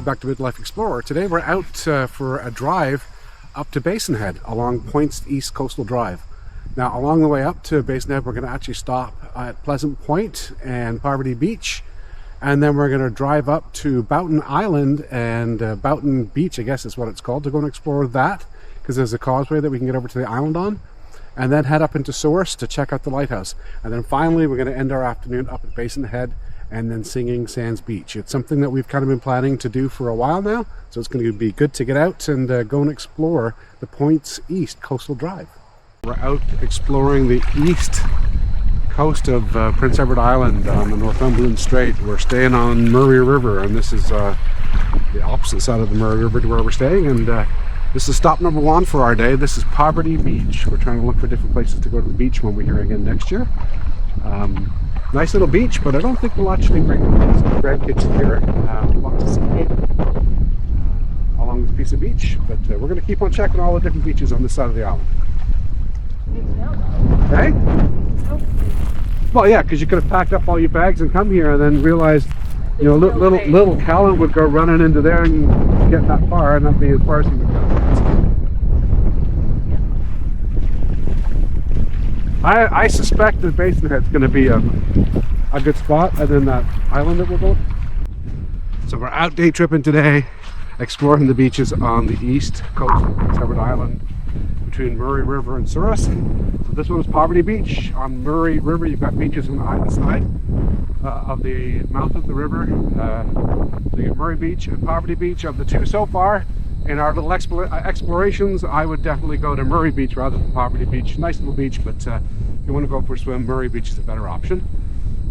welcome back to Midlife Explorer. Today we're out for a drive up to Basin Head along Point's East Coastal Drive. Now along the way up to Basin Head we're going to actually stop at Pleasant Point and Poverty Beach, and then we're going to drive up to Boughton Island and Boughton Beach, I guess is what it's called, to go and explore that because there's a causeway that we can get over to the island on, and then head up into Souris to check out the lighthouse. And then finally we're going to end our afternoon up at Basin Head and then Singing Sands Beach. It's something that we've kind of been planning to do for a while now, so it's going to be good to get out and go and explore the Point's East Coastal Drive. We're out exploring the east coast of Prince Edward Island on the Northumberland Strait. We're staying on Murray River, and this is the opposite side of the Murray River to where we're staying, and this is stop number one for our day. This is Poverty Beach. We're trying to look for different places to go to the beach when we're here again next year. Nice little beach, but I don't think we'll actually bring the grandkids here. We'll want to see along this piece of beach, but we're going to keep on checking all the different beaches on this side of the island. Hey? Well, yeah, because you could have packed up all your bags and come here and then realized, you know, little Callan would go running into there and get that far, and that'd be as far as he would go. I suspect that Basin Head's going to be a good spot, and then that island that we'll go. So we're out day tripping today, exploring the beaches on the east coast of Prince Edward Island between Murray River and Souris. So this one is Poverty Beach. On Murray River you've got beaches on either side of the mouth of the river. So you get Murray Beach and Poverty Beach. Of the two so far in our little explorations, I would definitely go to Murray Beach rather than Poverty Beach. Nice little beach, but if you want to go for a swim, Murray Beach is a better option.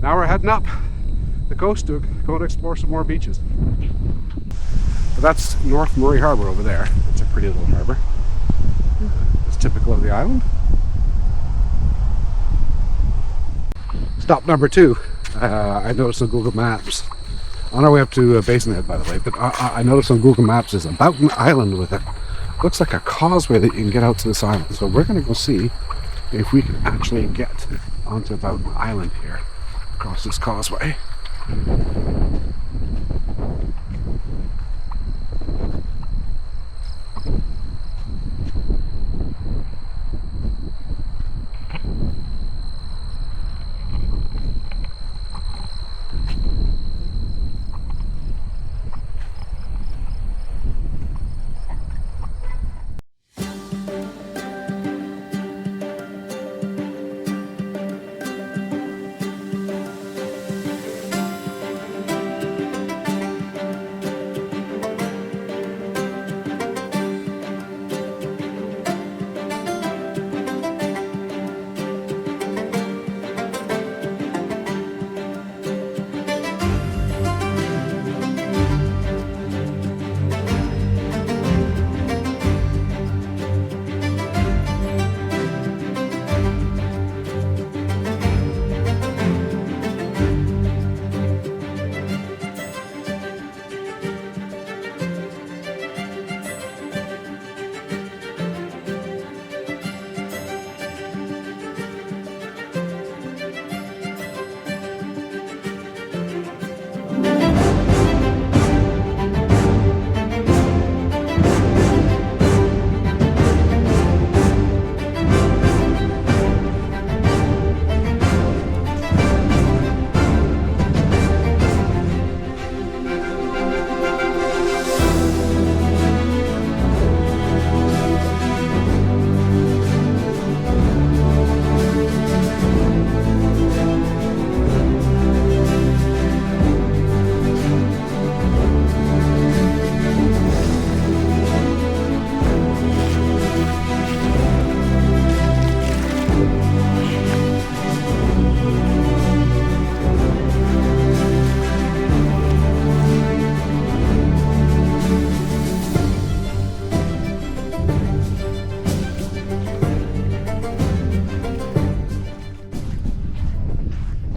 Now we're heading up the coast to go to explore some more beaches. So that's North Murray Harbour over there. It's a pretty little harbour. It's typical of the island. Stop number two. I noticed on Google Maps, on our way up to Basin Head, by the way, but I noticed on Google Maps there's a Boughton Island with it. Looks like a causeway that you can get out to this island. So we're going to go see if we can actually get onto Boughton Island here, across this causeway.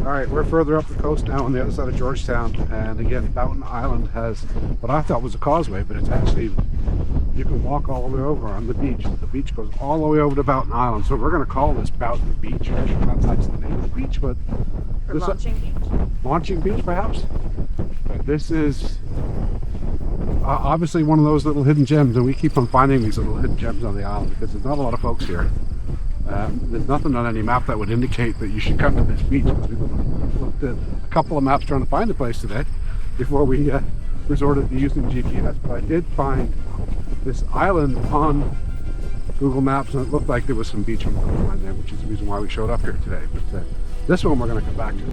Alright, we're further up the coast now on the other side of Georgetown, and again Boughton Island has what I thought was a causeway, but it's actually, you can walk all the way over on the beach. The beach goes all the way over to Boughton Island, so we're going to call this Boughton Beach. I'm sure that's actually the name of the beach, but... Or Launching Beach? Launching Beach, perhaps? This is obviously one of those little hidden gems, and we keep on finding these little hidden gems on the island because there's not a lot of folks here. There's nothing on any map that would indicate that you should come to this beach. We looked at a couple of maps trying to find a place today before we resorted to using GPS, but I did find this island on Google Maps, and it looked like there was some beach on there, which is the reason why we showed up here today. But this one we're going to come back to.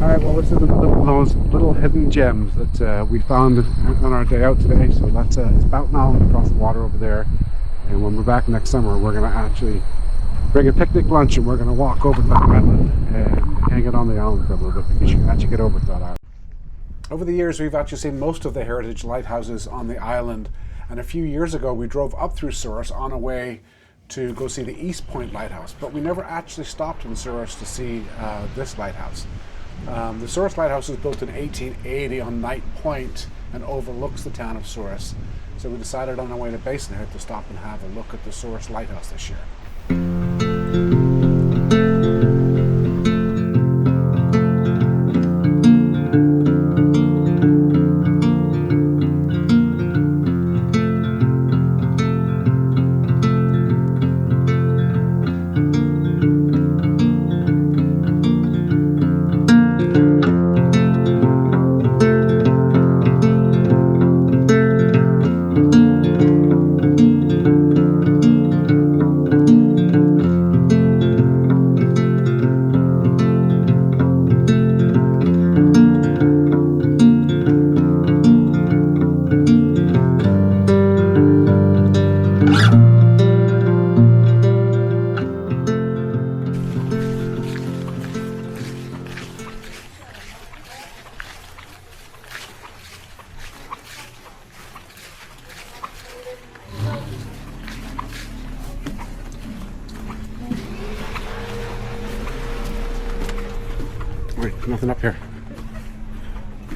Alright, well, this is another one of those little hidden gems that we found on our day out today. So that's it's Boughton Island across the water over there. And when we're back next summer, we're going to actually bring a picnic lunch and we're going to walk over to that island and hang it on the island for a little bit because you can actually get over to that island. Over the years, we've actually seen most of the heritage lighthouses on the island. And a few years ago, we drove up through Souris on our way to go see the East Point Lighthouse. But we never actually stopped in Souris to see this lighthouse. The Souris Lighthouse was built in 1880 on Knight Point and overlooks the town of Souris. So we decided on our way to Basin Head to stop and have a look at the Souris Lighthouse this year. Wait, nothing up here.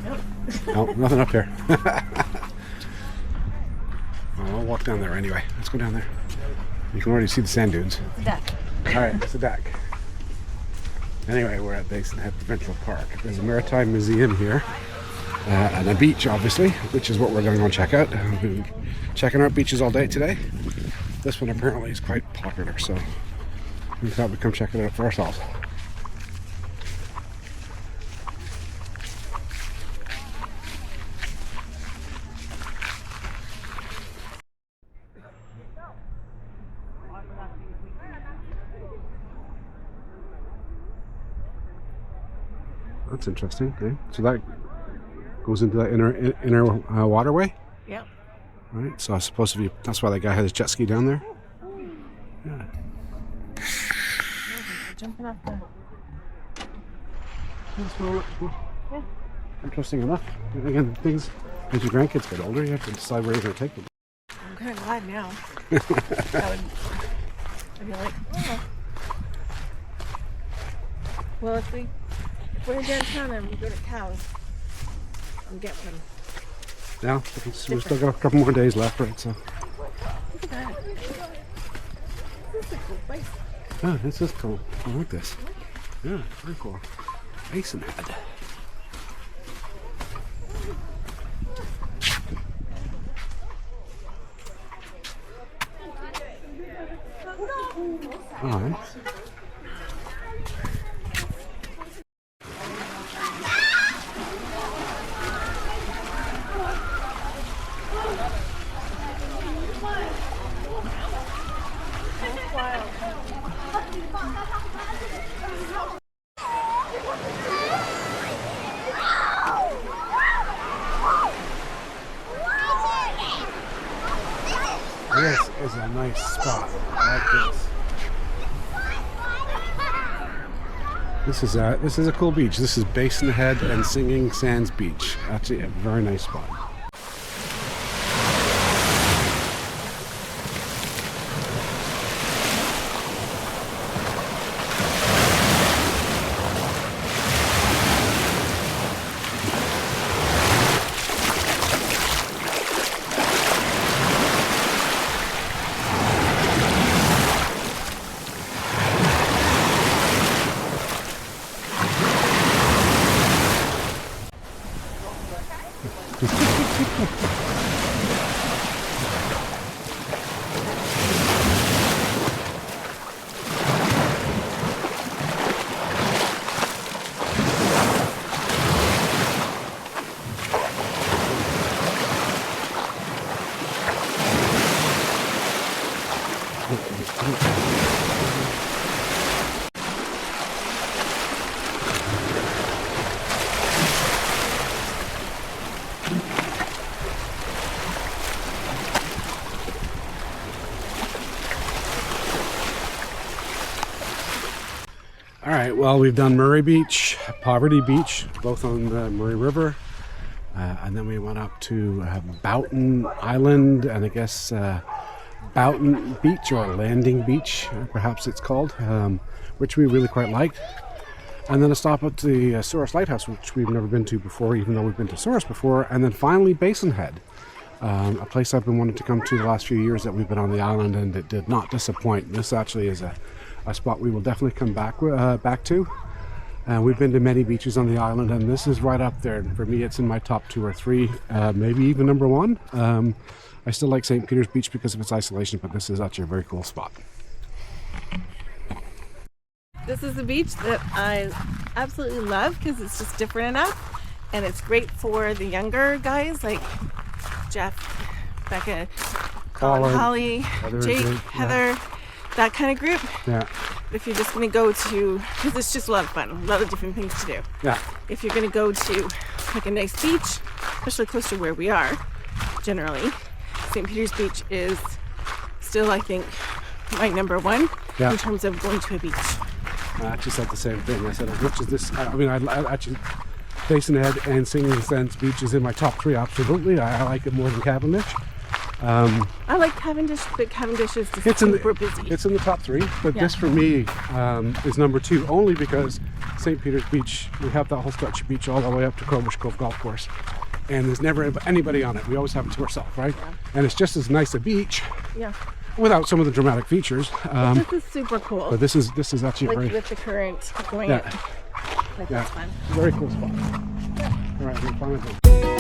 Nope. Nope, nothing up here. Well, I'll walk down there anyway. Let's go down there. You can already see the sand dunes. It's a deck. Alright, it's a deck. Anyway, we're at Basin Head Provincial Park. There's a maritime museum here. And a beach, obviously, which is what we're going to go and check out. We've been checking out beaches all day today. This one apparently is quite popular, so we thought we'd come check it out for ourselves. That's interesting. Okay. So that goes into that inner waterway. Yep. Right. So I suppose that's why that guy had his jet ski down there. Yeah. Jumping up there. Yeah. Interesting enough. And again, things as your grandkids get older, you have to decide where you're going to take them. I'm kind of glad now. I'd be like, oh. Well, if we're downtown and we go to cows, I'll get one. Yeah, we've still got a couple more days left, right? So. Look at that. This is a cool place. Oh, this is cool. I like this. Yeah, very cool. Basin Head. All right. This is a nice spot. I like this. This is a cool beach. This is Basin Head and Singing Sands Beach. Actually, a very nice spot. All right, well, we've done Murray Beach, Poverty Beach, both on the Murray River, and then we went up to Boughton Island, and I guess Boughton Beach, or Landing Beach, perhaps it's called, which we really quite liked. And then a stop at the Souris Lighthouse, which we've never been to before, even though we've been to Souris before. And then finally Basin Head, a place I've been wanting to come to the last few years that we've been on the island, and it did not disappoint. This actually is a spot we will definitely come back to. We've been to many beaches on the island, and this is right up there. For me, it's in my top 2 or 3, maybe even number 1. I still like St. Peter's Beach because of its isolation, but this is actually a very cool spot. This is a beach that I absolutely love because it's just different enough, and it's great for the younger guys like Jeff, Becca, Colin, Holly, Jake, Heather, that kind of group. Yeah. If you're just going to go to, because it's just a lot of fun, a lot of different things to do. Yeah. If you're going to go to like a nice beach, especially close to where we are, generally, St. Peter's Beach is still, I think, my number 1 in terms of going to a beach. I actually said the same thing. I said, as much as this, I mean, I actually, Basin Head and Singing Sands Beach is in my top 3, absolutely. I like it more than Cavendish. I like Cavendish, but Cavendish is just super busy. It's in the top 3, but this for me is number 2, only because St. Peter's Beach, we have that whole stretch of beach all the way up to Cromish Cove Golf Course, and there's never anybody on it. We always have it to ourselves, right? Yeah. And it's just as nice a beach, without some of the dramatic features. This is super cool. But this is actually like very, with the current going. That's fun. Very cool spot. All right, we'll find it.